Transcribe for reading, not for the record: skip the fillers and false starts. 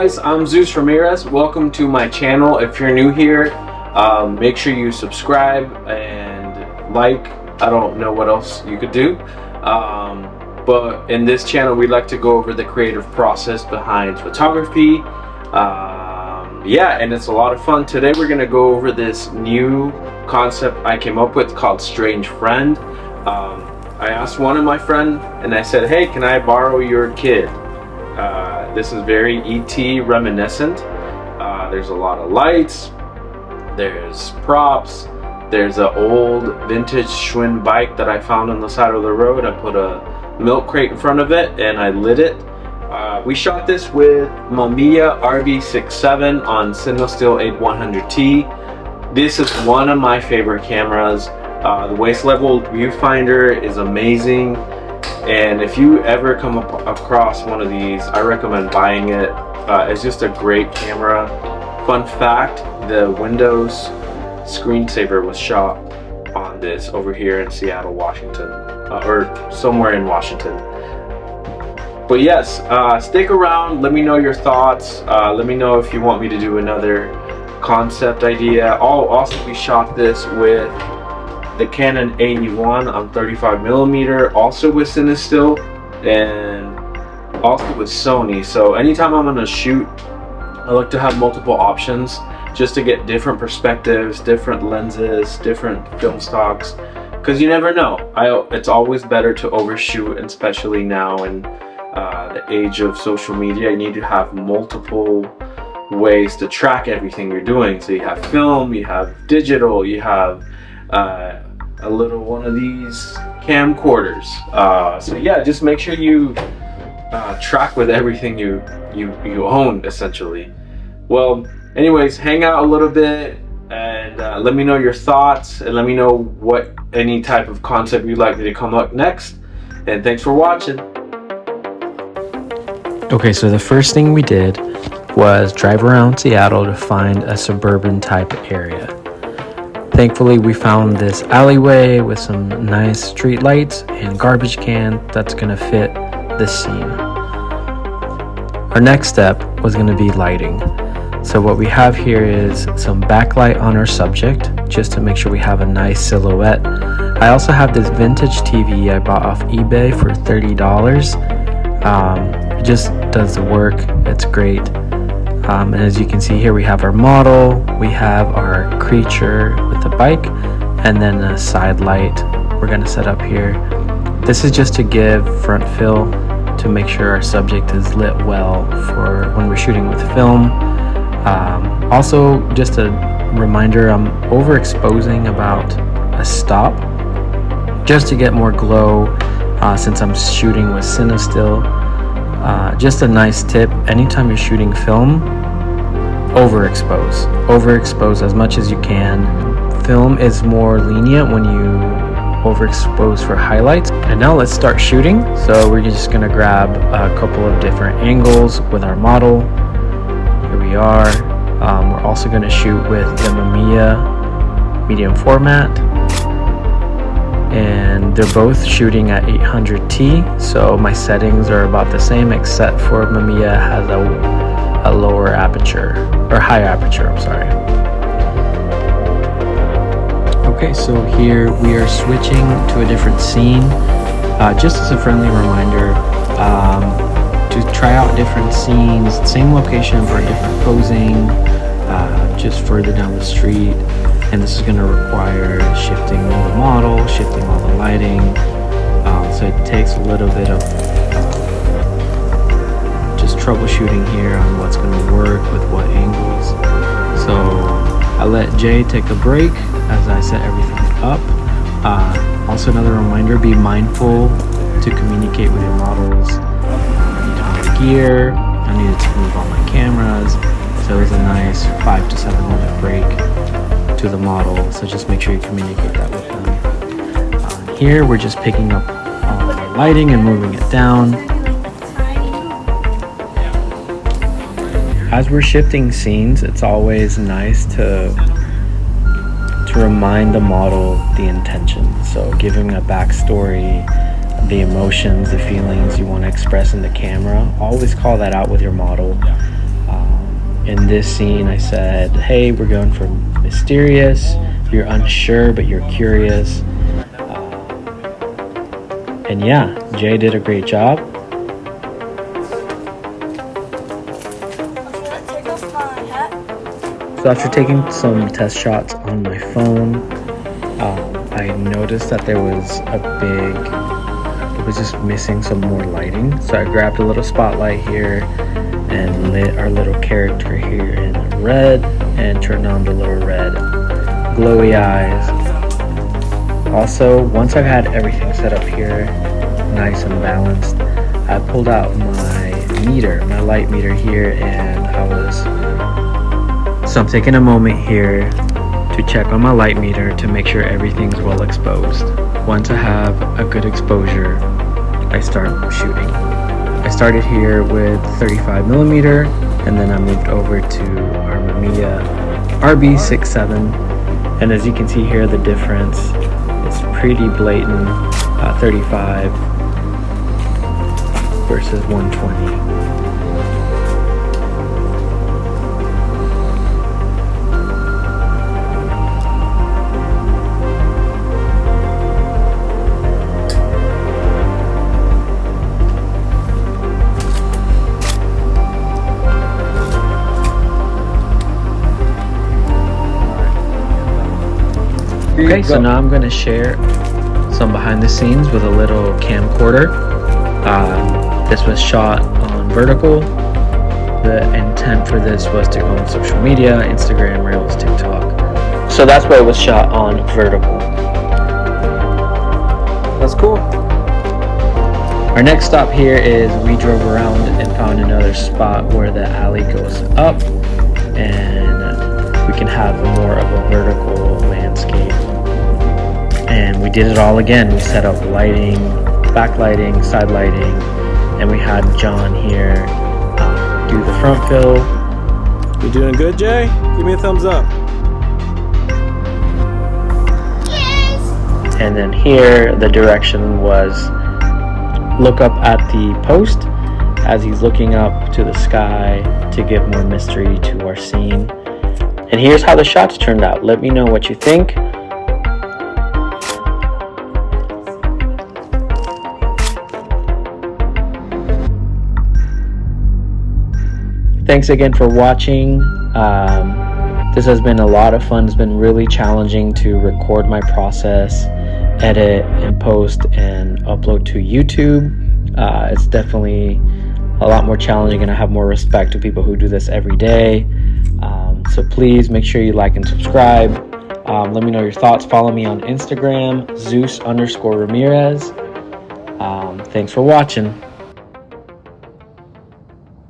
guys, I'm Zeus Ramirez. Welcome to my channel. If you're new here, make sure you subscribe and like. I don't know what else you could do, but in this channel we like to go over the creative process behind photography. Yeah, and it's a lot of fun. Today we're gonna go over this new concept I came up with called Strange Friend. I asked one of my friends and I said, hey, can I borrow your kid? This is very ET reminiscent. There's a lot of lights, there's props, there's an old vintage Schwinn bike that I found on the side of the road. I put a milk crate in front of it and I lit it. We shot this with Mamiya RV67 on Cinestill A7iv. This is one of my favorite cameras. The waist level viewfinder is amazing. And if you ever come across one of these, I recommend buying it. It's just a great camera. Fun fact, the Windows screensaver was shot on this over here in Seattle, Washington, or somewhere in Washington. But yes, stick around, let me know your thoughts. Let me know if you want me to do another concept idea. I'll also shot this with the Canon AE1 on 35mm, also with Cinestill, and also with Sony. So anytime I'm gonna shoot, I like to have multiple options just to get different perspectives, different lenses, different film stocks, because you never know. It's always better to overshoot, and especially now in the age of social media, you need to have multiple ways to track everything you're doing. So you have film, you have digital, you have a little one of these camcorders. So yeah, just make sure you track with everything you own, essentially. Well, anyways, hang out a little bit and let me know your thoughts, and let me know what any type of concept you'd like me to come up next. And thanks for watching. Okay, so the first thing we did was drive around Seattle to find a suburban type area. Thankfully, we found this alleyway with some nice street lights and garbage can that's gonna fit this scene. Our next step was gonna be lighting. So what we have here is some backlight on our subject, just to make sure we have a nice silhouette. I also have this vintage TV I bought off eBay for $30. It just does the work, it's great. And as you can see here, we have our model, we have our creature with the bike, and then a side light we're going to set up here. This is just to give front fill to make sure our subject is lit well for when we're shooting with film. Also, just a reminder, I'm overexposing about a stop just to get more glow since I'm shooting with Cinestill. Just a nice tip, anytime you're shooting film, overexpose as much as you can. Film is more lenient when you overexpose for highlights. And now let's start shooting. So we're just gonna grab a couple of different angles with our model. Here we are. We're also gonna shoot with the Mamiya medium format, and they're both shooting at 800T, so my settings are about the same, except for Mamiya has a lower aperture, or high aperture, I'm sorry. Okay, so here we are switching to a different scene. Just as a friendly reminder, to try out different scenes, same location for different posing, just further down the street. And this is going to require shifting the model, shifting all the lighting. So it takes a little bit of just troubleshooting here on what's going to work with what angles. So I let Jay take a break as I set everything up. Also another reminder, be mindful to communicate with your models. I need to have gear, I needed to move all my cameras. So it was a nice 5 to 7 minute break to the model, so just make sure you communicate that with them. Here we're just picking up all the lighting and moving it down. As we're shifting scenes, it's always nice to remind the model the intention. So giving a backstory, the emotions, the feelings you want to express in the camera, always call that out with your model. in this scene I said, hey, we're going for mysterious, you're unsure but you're curious. And yeah, Jay did a great job. So after taking some test shots on my phone, I noticed that it was just missing some more lighting. So I grabbed a little spotlight here and lit our little character here in red and turned on the little red glowy eyes. Also, once I've had everything set up here nice and balanced, I pulled out my light meter here, and so I'm taking a moment here to check on my light meter to make sure everything's well exposed. Once I have a good exposure, I start shooting. I started here with 35mm, and then I moved over to our Mamiya RB67, and as you can see here, the difference is pretty blatant. 35 versus 120. Okay, so now I'm going to share some behind the scenes with a little camcorder. This was shot on vertical. The intent for this was to go on social media, Instagram, Reels, TikTok. So that's why it was shot on vertical. That's cool. Our next stop here is we drove around and found another spot where the alley goes up and we can have more of a vertical landscape. And we did it all again. We set up lighting, backlighting, side lighting, and we had John here do the front fill. You doing good, Jay? Give me a thumbs up. Yes! And then here the direction was look up at the post as he's looking up to the sky to give more mystery to our scene. And here's how the shots turned out. Let me know what you think. Thanks again for watching. This has been a lot of fun. It's been really challenging to record my process, edit and post and upload to YouTube. It's definitely a lot more challenging, and I have more respect to people who do this every day. So please make sure you like and subscribe. Let me know your thoughts. Follow me on Instagram, Zeus_Ramirez. Thanks for watching.